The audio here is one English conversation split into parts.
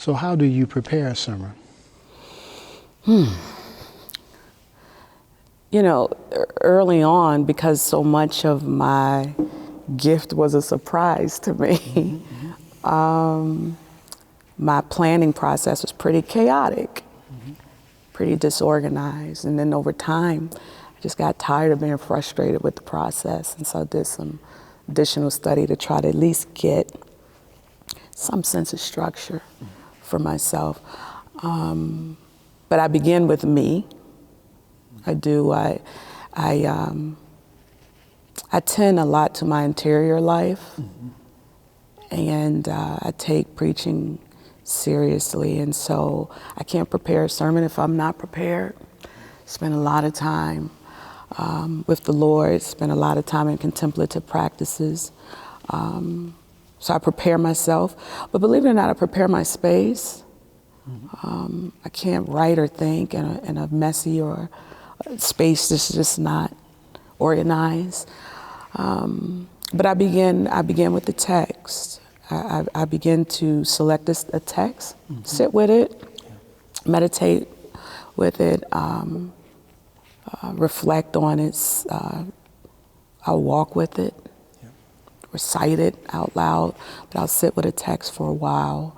So how do you prepare a sermon? You know, early on, because so much of my gift was a surprise to me, my planning process was pretty chaotic, pretty disorganized. And then over time, I just got tired of being frustrated with the process. And so I did some additional study to try to at least get some sense of structure for myself. But I begin with me. I do. I tend a lot to my interior life, and I take preaching seriously. And so I can't prepare a sermon if I'm not prepared. Spend a lot of time with the Lord. Spend a lot of time in contemplative practices. So I prepare myself, but believe it or not, I prepare my space. I can't write or think in a messy or space that's just not organized. But I begin with the text. I begin to select a text, sit with it, meditate with it, reflect on it. I'll walk with it, recite it out loud, but I'll sit with a text for a while.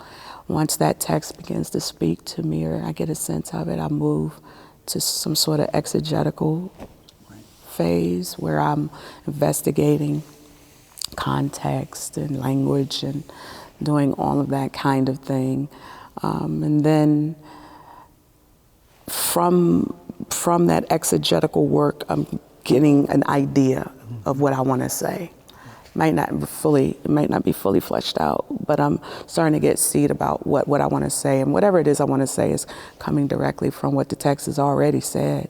Once that text begins to speak to me or I get a sense of it, I move to some sort of exegetical phase where I'm investigating context and language and doing all of that kind of thing. And then from that exegetical work, I'm getting an idea of what I want to say. It might not be fully fleshed out, but I'm starting to get seed about what I want to say, and whatever it is I want to say is coming directly from what the text has already said.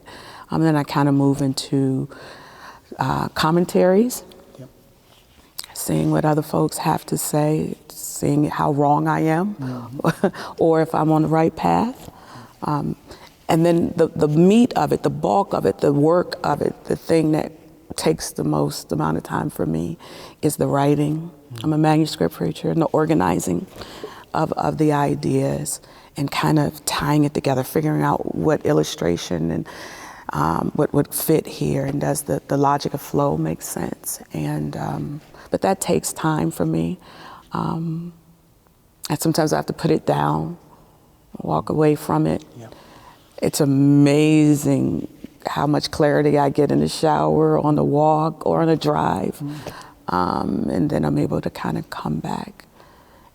Then I kind of move into commentaries, seeing what other folks have to say, seeing how wrong I am, or if I'm on the right path. And then the meat of it, the bulk of it, the work of it, the thing that takes the most amount of time for me is the writing. I'm a manuscript preacher, and the organizing of the ideas and kind of tying it together, figuring out what illustration and what would fit here, and does the logic of flow make sense? And but that takes time for me. And sometimes I have to put it down, walk away from it. It's amazing how much clarity I get in the shower, on the walk, or on a drive. And then I'm able to kind of come back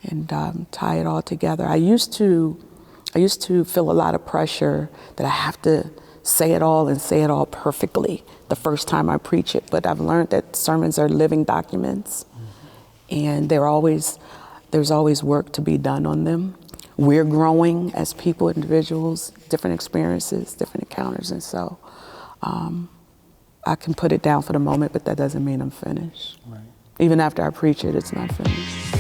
and tie it all together. I used to feel a lot of pressure that I have to say it all and say it all perfectly the first time I preach it. But I've learned that sermons are living documents, and there's always work to be done on them. We're growing as people, individuals, different experiences, different encounters, and so I can put it down for the moment, but that doesn't mean I'm finished. Right. Even after I preach it, it's not finished.